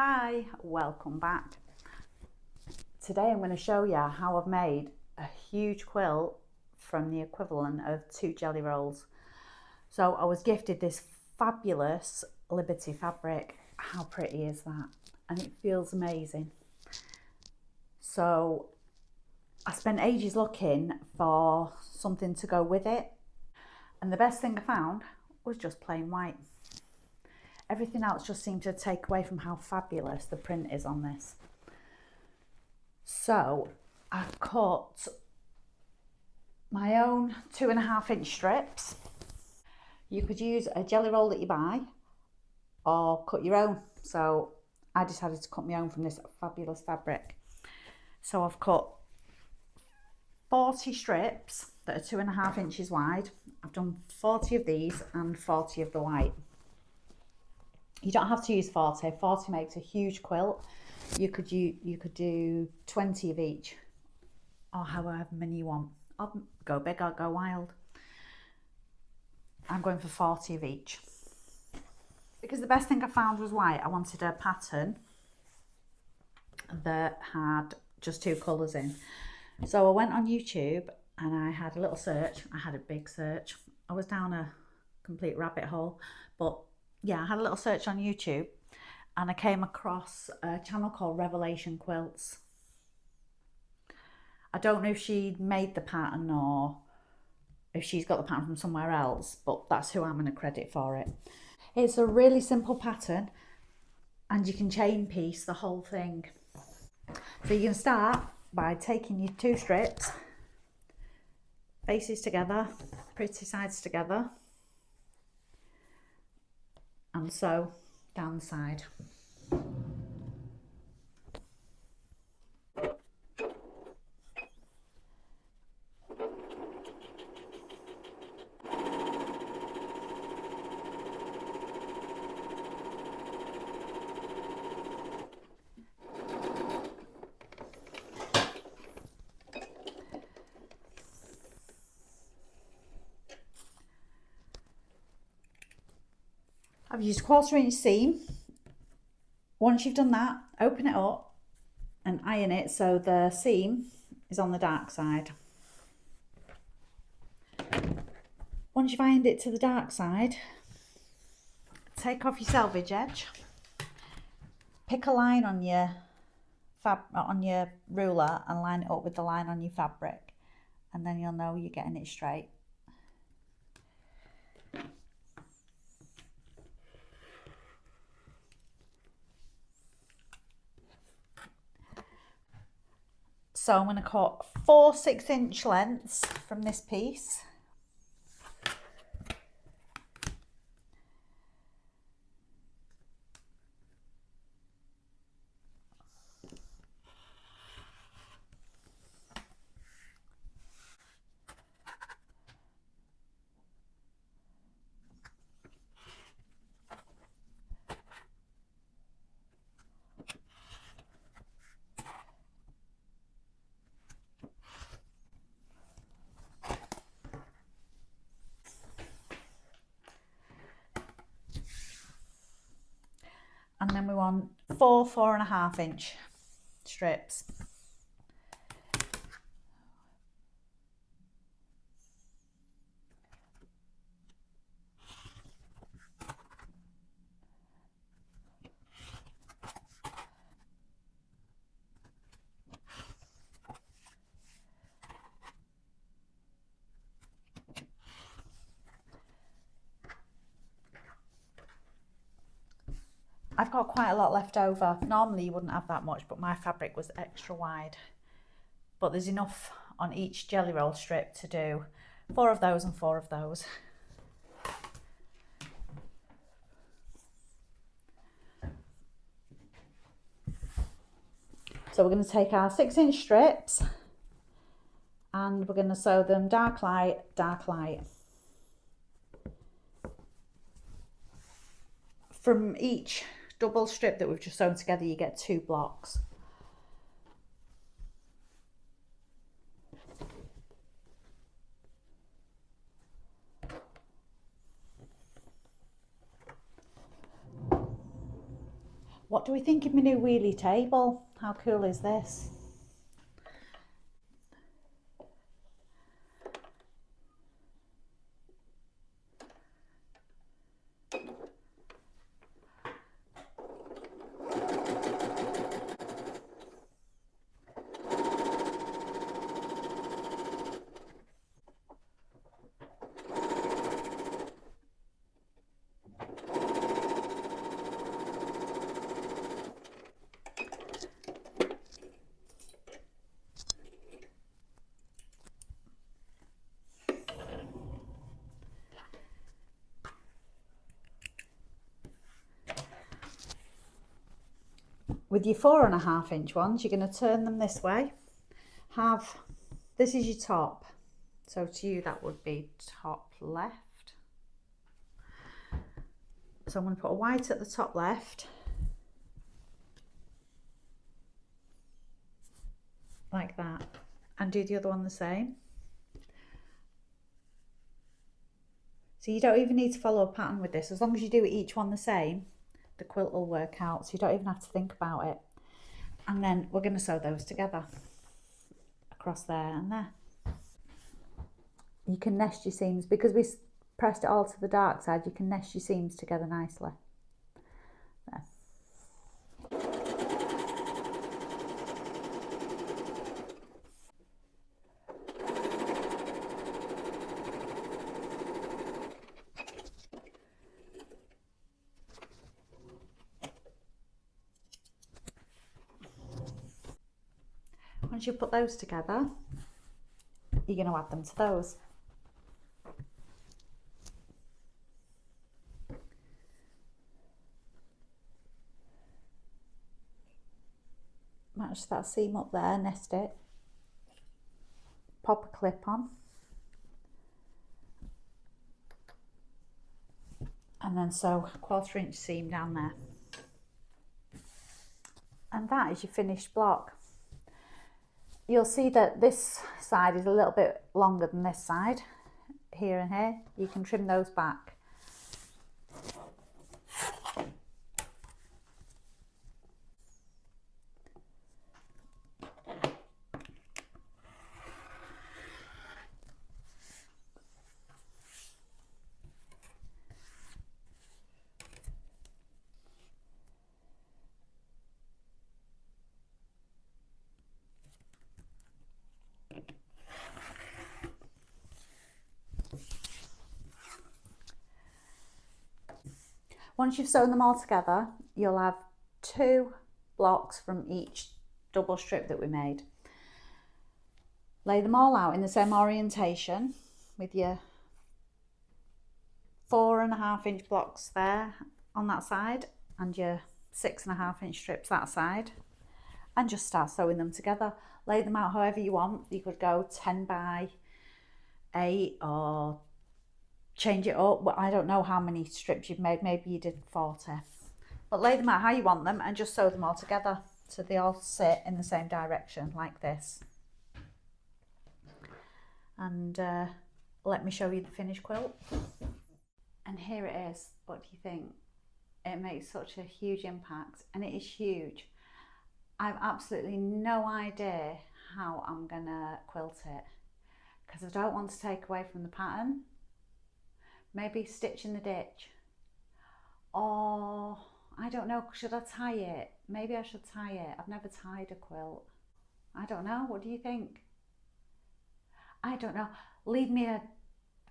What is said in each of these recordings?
Hi, welcome back. Today I'm going to show you how I've made a huge quilt from the equivalent of 2 jelly rolls. So I was gifted this fabulous Liberty fabric. How pretty is that? And it feels amazing. So I spent ages looking for something to go with it, and the best thing I found was just plain white. Everything else just seemed to take away from how fabulous the print is on this. So I cut my own 2.5-inch strips. You could use a jelly roll that you buy or cut your own. So I decided to cut my own from this fabulous fabric. So I've cut 40 strips that are 2.5 inches wide. I've done 40 of these and 40 of the white. You don't have to use 40. 40 makes a huge quilt. You could do 20 of each, or however many you want. I'll go big, I'll go wild. I'm going for 40 of each. Because the best thing I found was white. I wanted a pattern that had just 2 colours in. So I went on YouTube and I had a little search. I had a big search. I was down a complete rabbit hole, but yeah, I had a little search on YouTube and I came across a channel called Revelation Quilts. I don't know if she made the pattern or if she's got the pattern from somewhere else, but that's who I'm going to credit for it. It's a really simple pattern and you can chain piece the whole thing. So you can start by taking your 2 strips, faces together, pretty sides together, and sew down the side. I've used a 1/4-inch seam. Once you've done that, open it up and iron it so the seam is on the dark side. Once you've ironed it to the dark side, take off your selvage edge, pick a line on your ruler and line it up with the line on your fabric, and then you'll know you're getting it straight. So I'm going to cut 4 6-inch lengths from this piece. And then we want 4 4.5-inch strips. I've got quite a lot left over. Normally you wouldn't have that much, but my fabric was extra wide. But there's enough on each jelly roll strip to do 4 of those and 4 of those. So we're going to take our 6-inch strips and we're going to sew them dark light, dark light. From each double strip that we've just sewn together, you get 2 blocks. What do we think of my new wheelie table? How cool is this? With your 4.5-inch ones, you're going to turn them this way. This is your top. So to you, that would be top left. So I'm going to put a white at the top left. Like that. And do the other one the same. So you don't even need to follow a pattern with this. As long as you do each one the same, the quilt will work out. So you don't even have to think about it. And then we're going to sew those together. Across there and there. You can nest your seams. Because we pressed it all to the dark side, you can nest your seams together nicely. There. Once you put those together, you're going to add them to those. Match that seam up there, nest it, pop a clip on, and then sew a 1/4-inch seam down there. And that is your finished block. You'll see that this side is a little bit longer than this side, here and here. You can trim those back. Once you've sewn them all together, you'll have 2 blocks from each double strip that we made. Lay them all out in the same orientation with your 4.5-inch blocks there on that side and your 6.5-inch strips that side, and just start sewing them together. Lay them out however you want. You could go 10 by 8 or change it up. Well, I don't know how many strips you've made, maybe you did 40, but lay them out how you want them and just sew them all together so they all sit in the same direction like this. And let me show you the finished quilt. And here it is. What do you think? It makes such a huge impact, and it is huge. I've absolutely no idea how I'm gonna quilt it because I don't want to take away from the pattern. Maybe stitch in the ditch, or I don't know, should I tie it? Maybe I should tie it. I've never tied a quilt. I don't know. What do you think? I don't know. Leave me an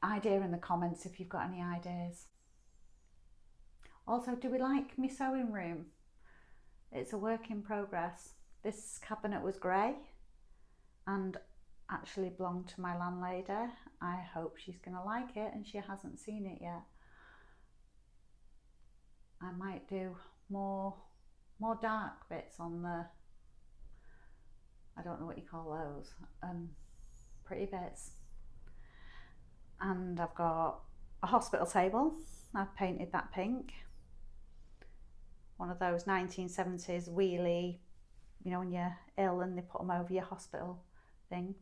idea in the comments if you've got any ideas. Also, do we like my sewing room? It's a work in progress. This cabinet was grey and actually belonged to my landlady. I hope she's gonna like it, and she hasn't seen it yet. I might do more dark bits on the, I don't know what you call those, pretty bits. And I've got a hospital table. I've painted that pink. One of those 1970s wheelie, you know, when you're ill and they put them over your hospital thing.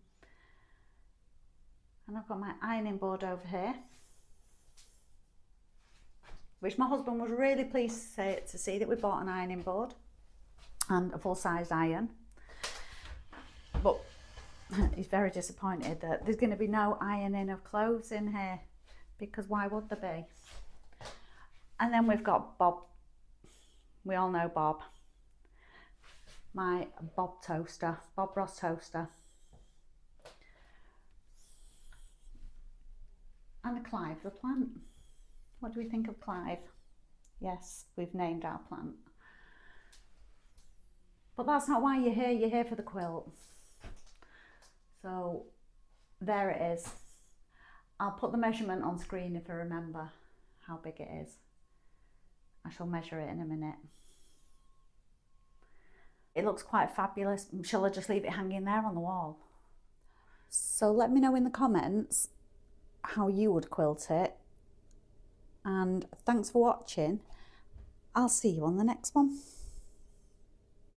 And I've got my ironing board over here which my husband was really pleased to see that we bought an ironing board and a full-size iron. But he's very disappointed that there's going to be no ironing of clothes in here, because why would there be? And then we've got Bob. We all know Bob. My Bob toaster, Bob Ross toaster. And Clive the plant. What do we think of Clive? Yes, we've named our plant. But that's not why you're here for the quilt. So there it is. I'll put the measurement on screen if I remember how big it is. I shall measure it in a minute. It looks quite fabulous. Shall I just leave it hanging there on the wall? So let me know in the comments how you would quilt it. And thanks for watching. I'll see you on the next one.